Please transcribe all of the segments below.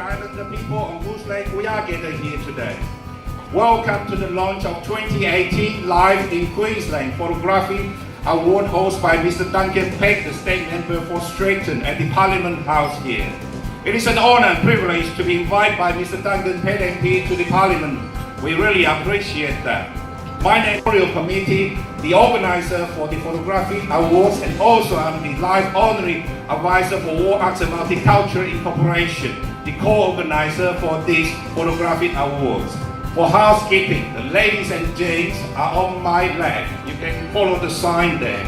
Islander people on Goose Lake, we are gathered here today. Welcome to the launch of 2018 Live in Queensland Photography Award hosted by Mr. Duncan Peck, the State Member for Strathern at the Parliament House here. It is an honour and privilege to be invited by Mr. Duncan Peck MP to the Parliament. We really appreciate that. My name is the Committee, the organizer for the Photography Awards, and also I'm the Live Honorary Advisor for War Arts and Multicultural Incorporation, the co-organizer for these Photography Awards. For housekeeping, the ladies and gents are on my left. You can follow the sign there.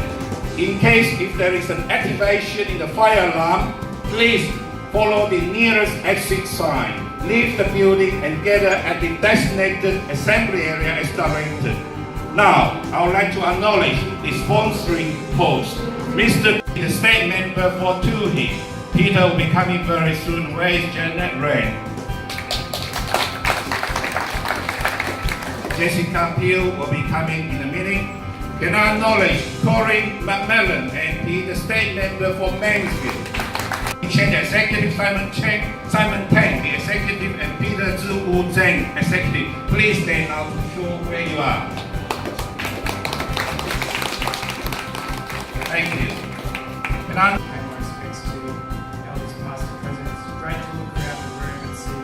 In case if there is an activation in the fire alarm, please follow the nearest exit sign. Leave the building and gather at the designated assembly area as directed. Now, I would like to acknowledge the sponsoring host, Mr. the State Member for Toohey. Peter will be coming very soon. Where is Janet Rain? Jessica Peel will be coming in a minute. Can I acknowledge Corinne McMillan, MP, the State Member for Mansfield. Executive Simon Tang, the Executive, and Peter Zhu Zheng, Executive. Please stand out to show where you are. Thank you. And I pay my respects to elders past and present. It's great to look around the room and see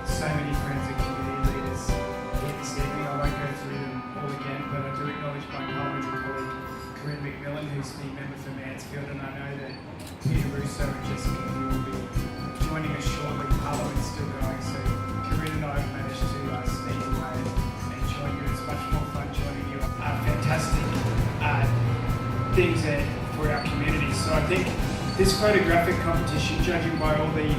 so many friends and community leaders here this evening. I won't go through them all again, but I do acknowledge my parliamentary colleague Corinne McMillan, who's the member for Mansfield, and I know that Peter Russo and Jessica Peel will be joining us shortly. Parliament's still going, so Corinne and I have managed to sneak away and join you. It's much more fun joining you. Fantastic things for our community. So I think this photographic competition, judging by all the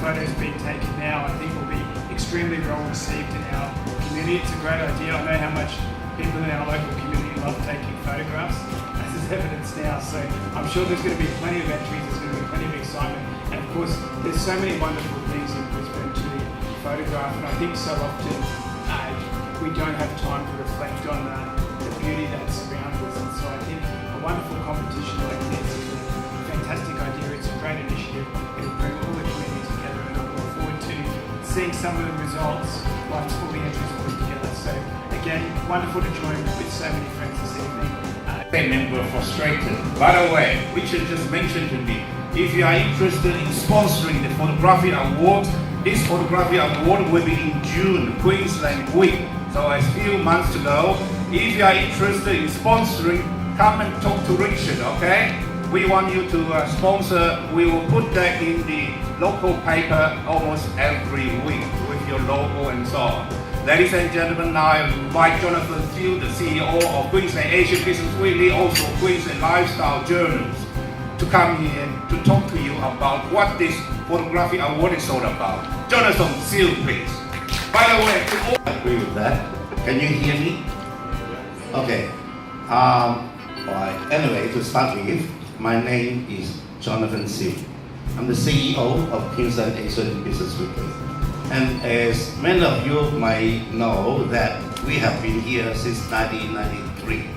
photos being taken now, I think will be extremely well received in our community. It's a great idea. I know how much people in our local community love taking photographs, as is evidence now. So I'm sure there's going to be plenty of entries, there's going to be plenty of excitement. And of course, there's so many wonderful things in Brisbane to photograph, and I think so often we don't have time to reflect on the beauty that surrounds us. And so I think a wonderful competition like this is a fantastic idea. It's a great initiative. It'll bring all the community together, and I look forward to seeing some of the results once all the entries are put together. So again, wonderful to join with so many friends this evening. Member for Strathern. By the way, Richard just mentioned to me, if you are interested in sponsoring the Photography Award, this Photography Award will be in June, Queensland Week. So a few months to go. If you are interested in sponsoring, come and talk to Richard, okay? We want you to sponsor. We will put that in the local paper almost every week with your logo and so on. Ladies and gentlemen, now I invite Jonathan Field, the CEO of Queensland Asian Business Weekly, also Queensland Lifestyle Journals, to come here to talk to you about what this Photography Award is all about. Jonathan Field, please. By the way, I agree with that. Can you hear me? Okay. Alright. Anyway, to start with, my name is Jonathan Seal. I'm the CEO of Queensland Asian Business Weekly. And as many of you might know that we have been here since 1993.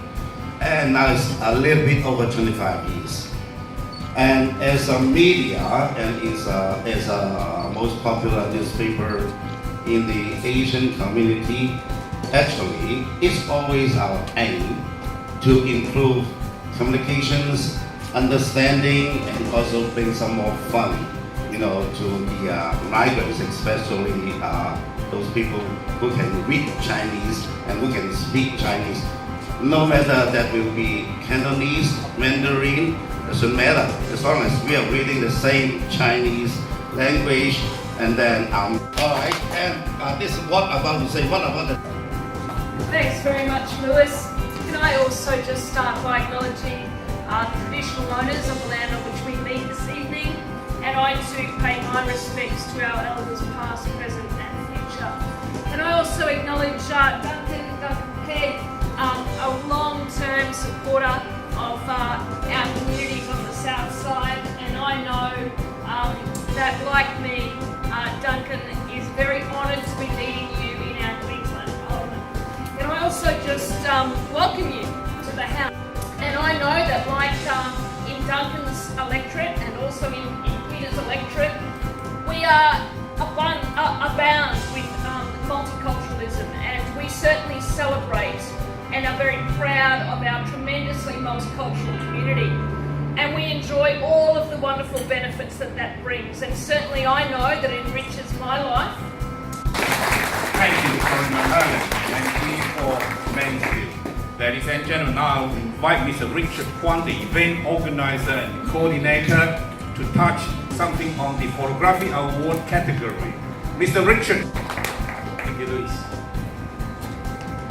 And now it's a little bit over 25 years. And as a media and as a most popular newspaper in the Asian community, actually, it's always our aim to improve communications, understanding, and also bring some more fun, to the migrants, especially those people who can read Chinese and who can speak Chinese. No matter that will be Cantonese, Mandarin, doesn't matter, as long as we are reading the same Chinese language. And then, alright, and this is what I'm about to say. What about the... Thanks very much, Lewis. Can I also just start by acknowledging the traditional owners of the land on which we meet this evening, and I too pay my respects to our elders past, present and future. And I also acknowledge Duncan Pegg, a long-term supporter of our communities on the south side, and I know that, like me, Duncan is very honoured to be leading you in our Queensland Parliament. And I also just welcome you to the House. And I know that, like in Duncan's electorate and also in Peter's electorate, we are a bunch celebrate and are very proud of our tremendously multicultural community. And we enjoy all of the wonderful benefits that that brings. And certainly I know that it enriches my life. Thank you, Corinna Merlin. Thank you for Mansfield. Ladies and gentlemen, now I invite Mr. Richard Kwan, the event organizer and coordinator, to touch something on the Photography Award category. Mr. Richard. Thank you, Luis.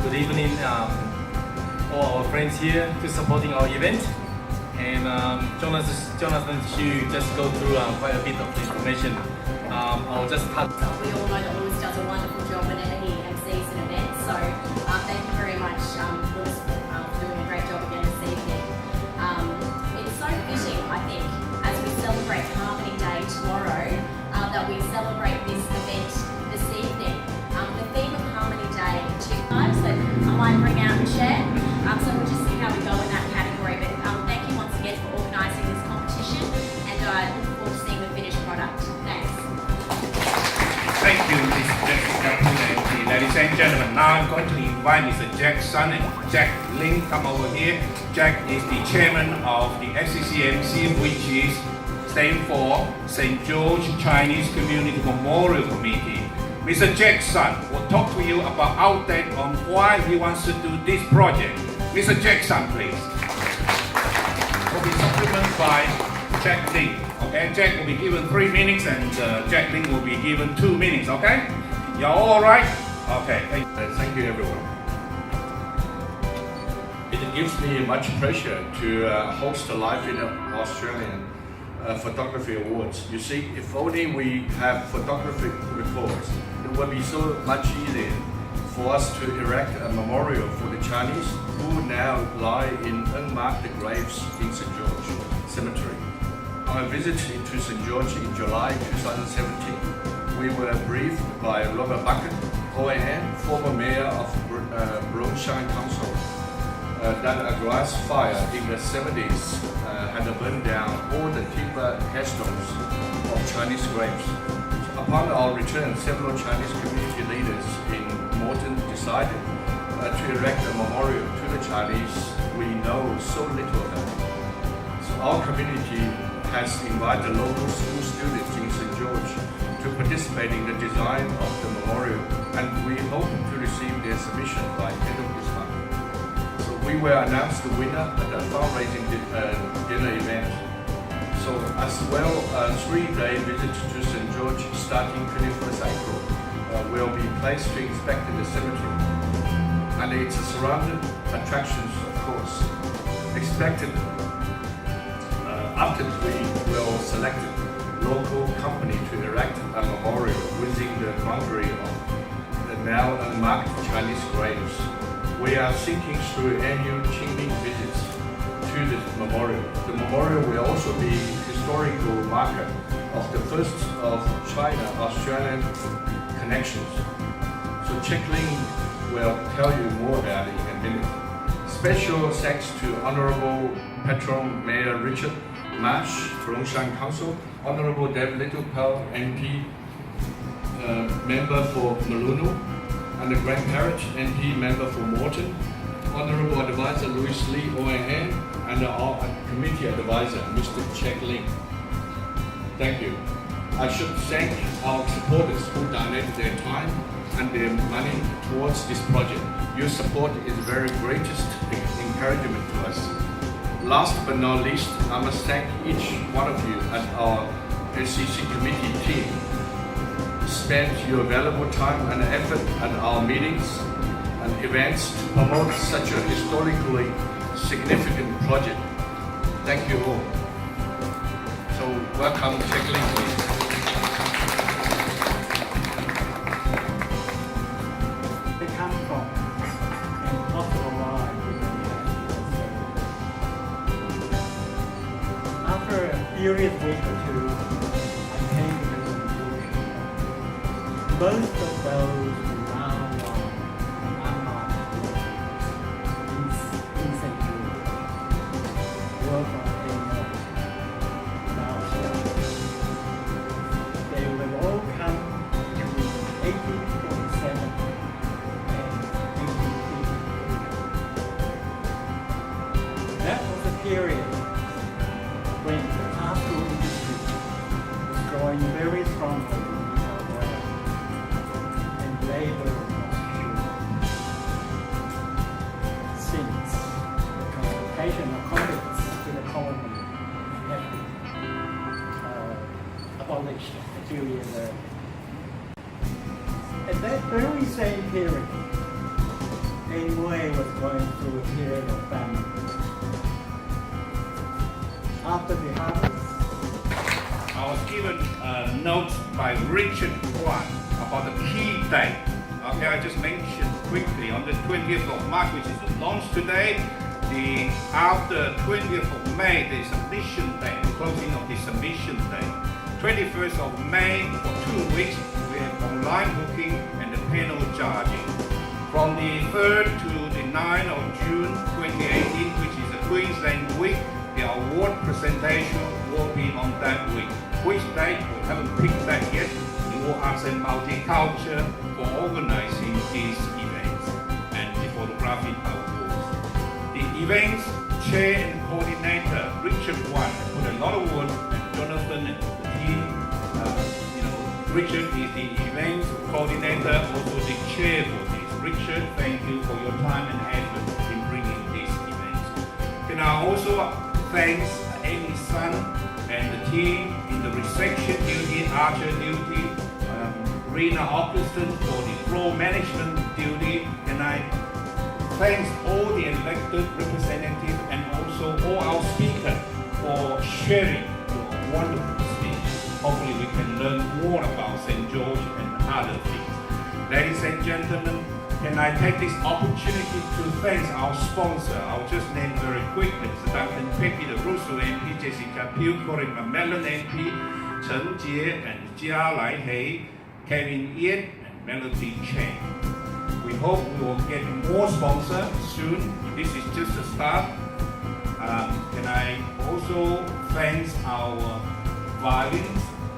Good evening, all our friends here to supporting our event. And Jonathan Xu just go through quite a bit of information. I'll just touch. We all know that Lewis does a wonderful job whenever he MCs an event, so thank you very much, Lewis, for doing a great job again this evening. It's so fitting, I think, as we celebrate Harmony Day tomorrow, that we celebrate this event this evening. The theme of Harmony Day, two times that I might bring out and share. So we'll just see how we go in that category. But thank you once again for organising this competition, and I look forward to seeing the finished product. Thanks. Thank you, Ms. Jessica Puletti. Ladies and gentlemen, now I'm going to invite Mr. Jack Sun and Jack Ling come over here. Jack is the chairman of the SCCMC, which is standing for St. George Chinese Community Memorial Committee. Mr. Jack Sun will talk to you about update on why he wants to do this project. Mr. Jack Sun, please. Will be supplemented by Jack Ling. Okay, Jack will be given 3 minutes and Jack Ling will be given 2 minutes. Okay, you're all right? Okay. Thank you, everyone. It gives me much pleasure to host the live in Australian Photography Awards. You see, if only we have photography reports, it would be so much easier for us to erect a memorial for the Chinese who now lie in unmarked graves in St. George Cemetery. On a visit to St. George in July 2017, we were briefed by Robert Bucket, OAN, former mayor of Brongshan Council, that a grass fire in the 70s had burned down all the timber headstones of Chinese graves. Upon our return, several Chinese community leaders in Morton decided to erect a memorial to the Chinese we know so little about. So our community has invited local school students in St. George to participate in the design of the memorial, and we hope to receive their submission by end of this month. So we will announce the winner at a fundraising dinner event. So as well, a 3-day visit to St. George starting 21st April will be placed to inspect the cemetery. And its surrounding attractions, of course. Expected after we will select a local company to erect a memorial within the boundary of the now unmarked Chinese graves. We are thinking through annual Qingming visits to the memorial. The memorial will also be historical marker of the first of China-Australian connections. So Jack Ling will tell you more about it in a minute. Special thanks to Honorable Patron Mayor Richard Marsh, Brongshan Council, Honorable Deb Littlepel, MP, member for Malunu, and the Grand Parrot, MP, member for Morton, Honorable Advisor Louis Lee, OAN, and our committee advisor, Mr. Jack Ling. Thank you. I should thank our supporters who donated their time and their money towards this project. Your support is the very greatest encouragement to us. Last but not least, I must thank each one of you at our SCC committee team. Spend your valuable time and effort at our meetings and events to promote such a historically significant project. Thank you all. So welcome, Jack Ling, please. They come from and what to arrive. After a period week or two, I came to the conclusion. Most of those who now are not in St. George were from they will all come between 1847 and 1850. college a few years earlier. At that very same period, Amway was going through a period of famine. After the harvest, I was given a note by Richard Kwan about the key date. Okay, I just mentioned quickly on the 20th of March, which is the launch today. After 20th of May, the submission day, the closing of the submission day. 21st of May, for 2 weeks, we have online booking and the panel charging. From the 3rd to the 9th of June 2018, which is the Queensland week, the award presentation will be on that week. Which date? We haven't picked that yet. The World Arts and Multicultural for organizing these events and the photography awards. The events chair and coordinator, Richard Wan, put a lot of work, and Jonathan and the team, Richard is the events coordinator, also the chair for this. Richard, thank you for your time and effort in bringing these events. Can I also thank Amy Sun and the team in the reception duty, Archer duty, Rena Augustin for the floor management duty, and I thank all the elected representatives and also all our speakers for sharing your wonderful speech. Hopefully we can learn more about St. George and other things. Ladies and gentlemen, can I take this opportunity to thank our sponsor? I'll just name very quickly. Mr. Duncan Pecky, the Russo MP, Jessica Pugh, Corinne McMillan MP, Chen Jie and Jia Lai Hei, Kevin Yen and Melody Chen. We hope we will get more sponsors soon. This is just a start. Can I also thank our violin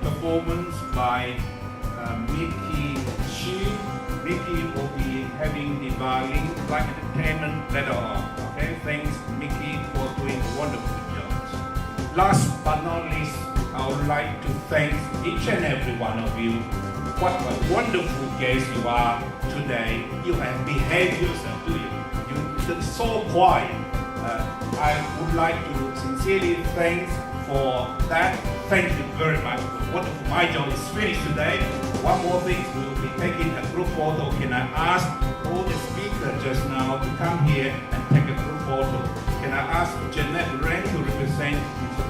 performance by Mickey Shi. Mickey will be having the violin like entertainment later on. Okay, thanks Mickey for doing wonderful jobs. Last but not least, I would like to thank each and every one of you. What a wonderful guest you are today. You have behaved yourself, do you? You're so quiet. I would like to sincerely thank for that. Thank you very much for wonderful. My job is finished today. One more thing, we will be taking a group photo. Can I ask all the speakers just now to come here and take a group photo? Can I ask Jeanette Ren to represent Mr.